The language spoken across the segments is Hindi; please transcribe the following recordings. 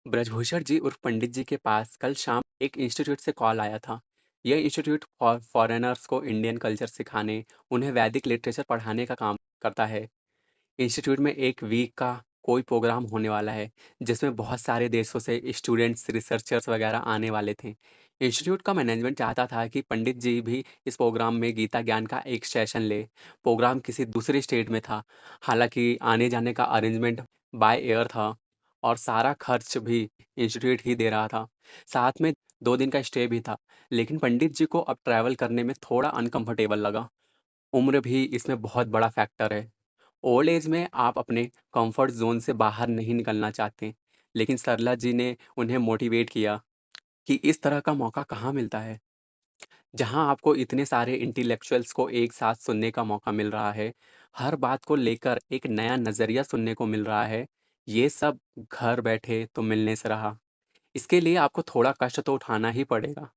ब्रजभूषण जी उर्फ पंडित जी के पास कल शाम एक इंस्टीट्यूट से कॉल आया था। यह इंस्टीट्यूट फॉरेनर्स को इंडियन कल्चर सिखाने, उन्हें वैदिक लिटरेचर पढ़ाने का काम करता है। इंस्टीट्यूट में एक वीक का कोई प्रोग्राम होने वाला है, जिसमें बहुत सारे देशों से स्टूडेंट्स, रिसर्चर्स वगैरह आने वाले थे। इंस्टीट्यूट का मैनेजमेंट चाहता था कि पंडित जी भी इस प्रोग्राम में गीता ज्ञान का एक सेशन ले। प्रोग्राम किसी दूसरे स्टेट में था, हालांकि आने जाने का अरेंजमेंट बाय एयर था और सारा खर्च भी इंस्टीट्यूट ही दे रहा था। साथ में 2 दिन का स्टे भी था, लेकिन पंडित जी को अब ट्रैवल करने में थोड़ा अनकंफर्टेबल लगा। उम्र भी इसमें बहुत बड़ा फैक्टर है। ओल्ड एज में आप अपने कंफर्ट ज़ोन से बाहर नहीं निकलना चाहते, लेकिन सरला जी ने उन्हें मोटिवेट किया कि इस तरह का मौका कहाँ मिलता है, जहाँ आपको इतने सारे इंटेलेक्चुअल्स को एक साथ सुनने का मौका मिल रहा है, हर बात को लेकर एक नया नज़रिया सुनने को मिल रहा है। ये सब घर बैठे तो मिलने से रहा। इसके लिए आपको थोड़ा कष्ट तो उठाना ही पड़ेगा।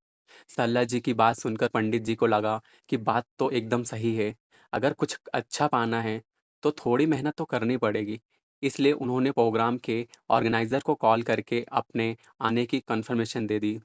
सरला जी की बात सुनकर पंडित जी को लगा कि बात तो एकदम सही है। अगर कुछ अच्छा पाना है, तो थोड़ी मेहनत तो करनी पड़ेगी। इसलिए उन्होंने प्रोग्राम के ऑर्गेनाइज़र को कॉल करके अपने आने की कन्फर्मेशन दे दी।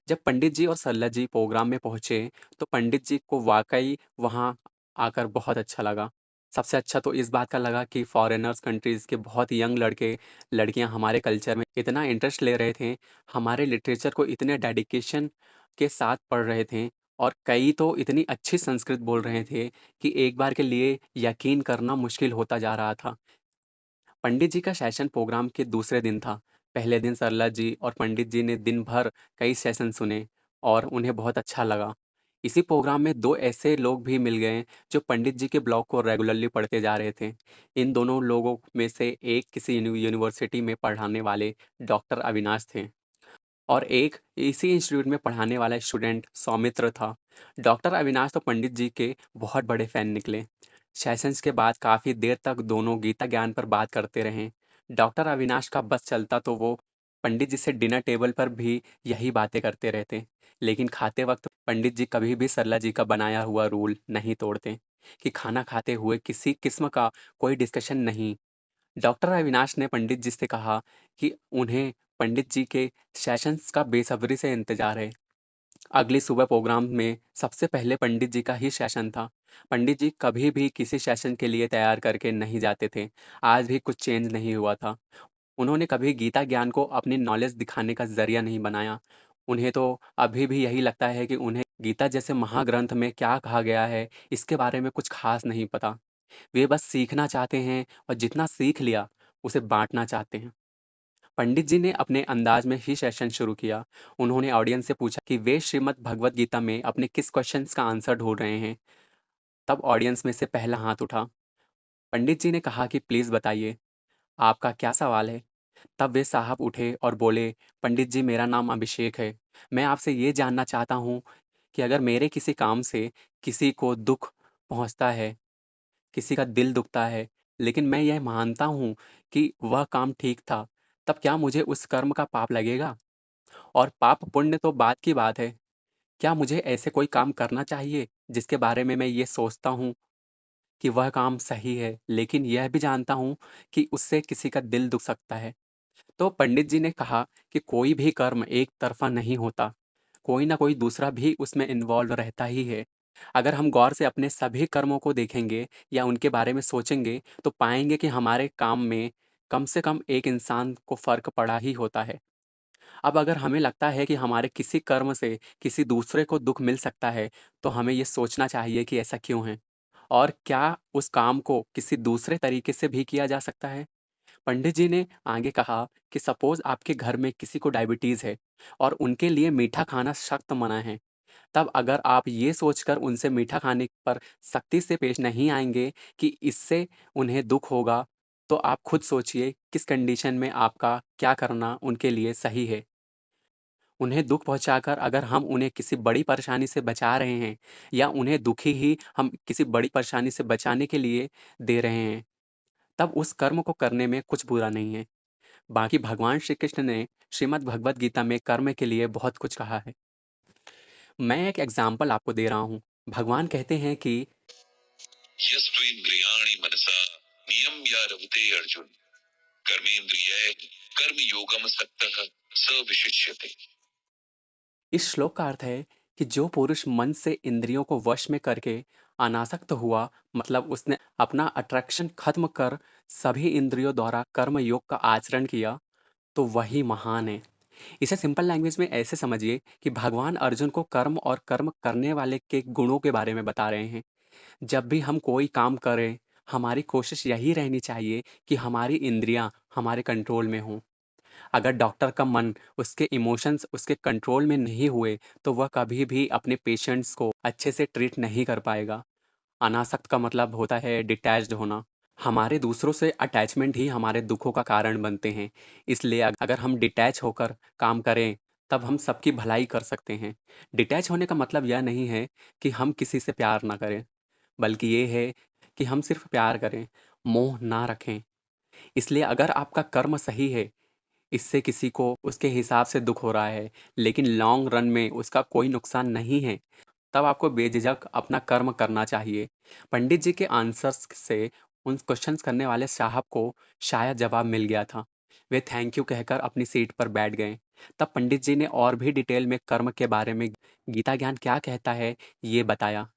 जब पंडित जी और सरला जी प्रोग्राम में पहुँचे, तो पंडित जी को वाक़ई वहाँ आकर बहुत अच्छा लगा। सबसे अच्छा तो इस बात का लगा कि फ़ॉरेनर्स कंट्रीज़ के बहुत यंग लड़के, लड़कियाँ हमारे कल्चर में इतना इंटरेस्ट ले रहे थे, हमारे लिटरेचर को इतने डेडिकेशन के साथ पढ़ रहे थे और कई तो इतनी अच्छी संस्कृत बोल रहे थे कि एक बार के लिए यकीन करना मुश्किल होता जा रहा था। पंडित जी का सेशन प्रोग्राम के दूसरे दिन था। पहले दिन सरला जी और पंडित जी ने दिन भर कई सेशन सुने और उन्हें बहुत अच्छा लगा। इसी प्रोग्राम में 2 ऐसे लोग भी मिल गए जो पंडित जी के ब्लॉग को रेगुलरली पढ़ते जा रहे थे। इन दोनों लोगों में से एक किसी यूनिवर्सिटी में पढ़ाने वाले डॉक्टर अविनाश थे और एक इसी इंस्टीट्यूट में पढ़ाने वाला स्टूडेंट सौमित्र था। डॉक्टर अविनाश तो पंडित जी के बहुत बड़े फैन निकले। सेशंस के बाद काफ़ी देर तक दोनों गीता ज्ञान पर बात करते रहे। डॉक्टर अविनाश का बस चलता तो वो पंडित जी से डिनर टेबल पर भी यही बातें करते रहते। लेकिन खाते वक्त पंडित जी कभी भी सरला जी का बनाया हुआ रूल नहीं तोड़ते कि खाना खाते हुए किसी किस्म का कोई डिस्कशन नहीं। डॉक्टर अविनाश ने पंडित जी से कहा कि उन्हें पंडित जी के सेशंस का बेसब्री से इंतजार है। अगली सुबह प्रोग्राम में सबसे पहले पंडित जी का ही सेशन था। पंडित जी कभी भी किसी सेशन के लिए तैयार करके नहीं जाते थे। आज भी कुछ चेंज नहीं हुआ था। उन्होंने कभी गीता ज्ञान को अपनी नॉलेज दिखाने का ज़रिया नहीं बनाया। उन्हें तो अभी भी यही लगता है कि उन्हें गीता जैसे महाग्रंथ में क्या कहा गया है, इसके बारे में कुछ खास नहीं पता। वे बस सीखना चाहते हैं और जितना सीख लिया, उसे बाँटना चाहते हैं। पंडित जी ने अपने अंदाज में ही सेशन शुरू किया। उन्होंने ऑडियंस से पूछा कि वे श्रीमद् भगवद गीता में अपने किस क्वेश्चंस का आंसर ढूँढ रहे हैं। तब ऑडियंस में से पहला हाथ उठा। पंडित जी ने कहा कि प्लीज़ बताइए, आपका क्या सवाल है? तब वे साहब उठे और बोले, पंडित जी मेरा नाम अभिषेक है। मैं आपसे ये जानना चाहता हूँ कि अगर मेरे किसी काम से किसी को दुःख पहुँचता है, किसी का दिल दुखता है, लेकिन मैं यह मानता हूँ कि वह काम ठीक था, तब क्या मुझे उस कर्म का पाप लगेगा? और पाप पुण्य तो बाद की बात है। क्या मुझे ऐसे कोई काम करना चाहिए जिसके बारे में मैं ये सोचता हूँ कि वह काम सही है, लेकिन यह भी जानता हूँ कि उससे किसी का दिल दुख सकता है? तो पंडित जी ने कहा कि कोई भी कर्म एक तरफ़ा नहीं होता। कोई ना कोई दूसरा भी उसमें इन्वॉल्व रहता ही है। अगर हम गौर से अपने सभी कर्मों को देखेंगे या उनके बारे में सोचेंगे, तो पाएँगे कि हमारे काम में कम से कम एक इंसान को फ़र्क पड़ा ही होता है। अब अगर हमें लगता है कि हमारे किसी कर्म से किसी दूसरे को दुःख मिल सकता है, तो हमें ये सोचना चाहिए कि ऐसा क्यों है? और क्या उस काम को किसी दूसरे तरीके से भी किया जा सकता है? पंडित जी ने आगे कहा कि सपोज़ आपके घर में किसी को डायबिटीज़ है और उनके लिए मीठा खाना सख्त मना है। तब अगर आप ये सोचकर उनसे मीठा खाने पर सख्ती से पेश नहीं आएँगे कि इससे उन्हें दुःख होगा, तो आप खुद सोचिए किस कंडीशन में आपका क्या करना उनके लिए सही है। उन्हें दुःख पहुँचाकर अगर हम उन्हें किसी बड़ी परेशानी से बचा रहे हैं या उन्हें दुखी ही हम किसी बड़ी परेशानी से बचाने के लिए दे रहे हैं, तब उस कर्म को करने में कुछ बुरा नहीं है। बाकी भगवान श्री कृष्ण ने श्रीमद् भगवद गीता में कर्म के लिए बहुत कुछ कहा है। मैं एक एग्ज़ाम्पल आपको दे रहा हूँ। भगवान कहते हैं कि यस्त्विन्द्रियाणि मनसा नियम्य रवते अर्जुन कर्मेन्द्रिय कर्मयोगम सक्तः स विशिष्यते। इस श्लोक का अर्थ है कि जो पुरुष मन से इंद्रियों को वश में करके अनासक्त हुआ, मतलब उसने अपना अट्रैक्शन खत्म कर सभी इंद्रियों द्वारा कर्म योग का आचरण किया, तो वही महान है। इसे सिंपल लैंग्वेज में ऐसे समझिए कि भगवान अर्जुन को कर्म और कर्म करने वाले के गुणों के बारे में बता रहे हैं। जब भी हम कोई काम करें, हमारी कोशिश यही रहनी चाहिए कि हमारी इंद्रियां हमारे कंट्रोल में हों। अगर डॉक्टर का मन, उसके इमोशंस उसके कंट्रोल में नहीं हुए, तो वह कभी भी अपने पेशेंट्स को अच्छे से ट्रीट नहीं कर पाएगा। अनासक्त का मतलब होता है डिटैच्ड होना। हमारे दूसरों से अटैचमेंट ही हमारे दुखों का कारण बनते हैं। इसलिए अगर हम डिटैच होकर काम करें, तब हम सबकी भलाई कर सकते हैं। डिटैच होने का मतलब यह नहीं है कि हम किसी से प्यार ना करें, बल्कि ये है कि हम सिर्फ प्यार करें, मोह ना रखें। इसलिए अगर आपका कर्म सही है, इससे किसी को उसके हिसाब से दुख हो रहा है, लेकिन लॉन्ग रन में उसका कोई नुकसान नहीं है, तब आपको बेझिझक अपना कर्म करना चाहिए। पंडित जी के आंसर्स से उन क्वेश्चंस करने वाले साहब को शायद जवाब मिल गया था। वे थैंक यू कहकर अपनी सीट पर बैठ गए। तब पंडित जी ने और भी डिटेल में कर्म के बारे में गीता ज्ञान क्या कहता है, ये बताया।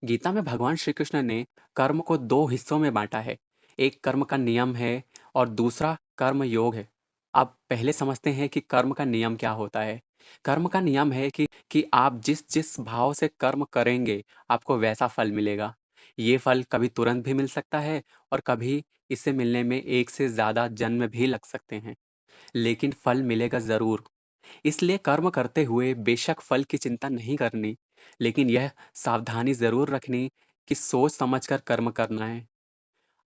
गीता में भगवान श्री कृष्ण ने कर्म को दो हिस्सों में बांटा है। एक कर्म का नियम है और दूसरा कर्म योग है। अब पहले समझते हैं कि कर्म का नियम क्या होता है। कर्म का नियम है कि आप जिस जिस भाव से कर्म करेंगे, आपको वैसा फल मिलेगा। ये फल कभी तुरंत भी मिल सकता है और कभी इसे मिलने में एक से ज़्यादा जन्म भी लग सकते हैं, लेकिन फल मिलेगा ज़रूर। इसलिए कर्म करते हुए बेशक फल की चिंता नहीं करनी, लेकिन यह सावधानी ज़रूर रखनी कि सोच समझकर कर्म करना है।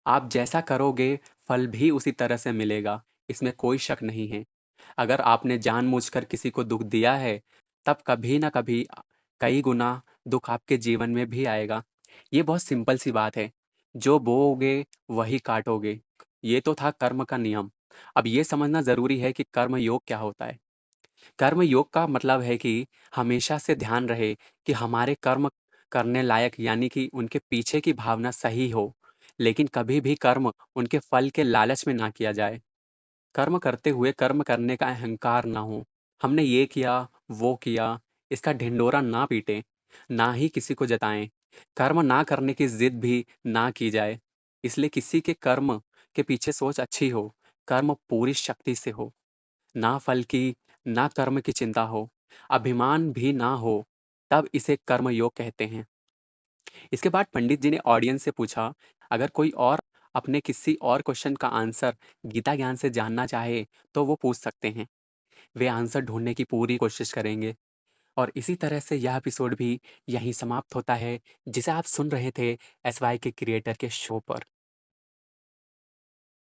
आप जैसा करोगे, फल भी उसी तरह से मिलेगा, इसमें कोई शक नहीं है। अगर आपने जानबूझकर किसी को दुःख दिया है, तब कभी न कभी कई गुना दुःख आपके जीवन में भी आएगा। ये बहुत सिंपल सी बात है। जो बोओगे, वही काटोगे। ये तो था कर्म का नियम। अब ये समझना ज़रूरी है कि कर्म योग क्या होता है। कर्म योग का मतलब है कि हमेशा से ध्यान रहे कि हमारे कर्म करने लायक, यानी कि उनके पीछे की भावना सही हो, लेकिन कभी भी कर्म उनके फल के लालच में ना किया जाए। कर्म करते हुए कर्म करने का अहंकार ना हो। हमने ये किया, वो किया, इसका ढिंढोरा ना पीटें, ना ही किसी को जताएं। कर्म ना करने की जिद भी ना की जाए। इसलिए किसी के कर्म के पीछे सोच अच्छी हो, कर्म पूरी शक्ति से हो, ना फल की, ना कर्म की चिंता हो, अभिमान भी ना हो, तब इसे कर्म योग कहते हैं। इसके बाद पंडित जी ने ऑडियंस से पूछा, अगर कोई और अपने किसी और क्वेश्चन का आंसर गीता ज्ञान से जानना चाहे, तो वो पूछ सकते हैं। वे आंसर ढूँढने की पूरी कोशिश करेंगे। और इसी तरह से यह एपिसोड भी यहीं समाप्त होता है, जिसे आप सुन रहे थे एसवाई के क्रिएटर के शो पर।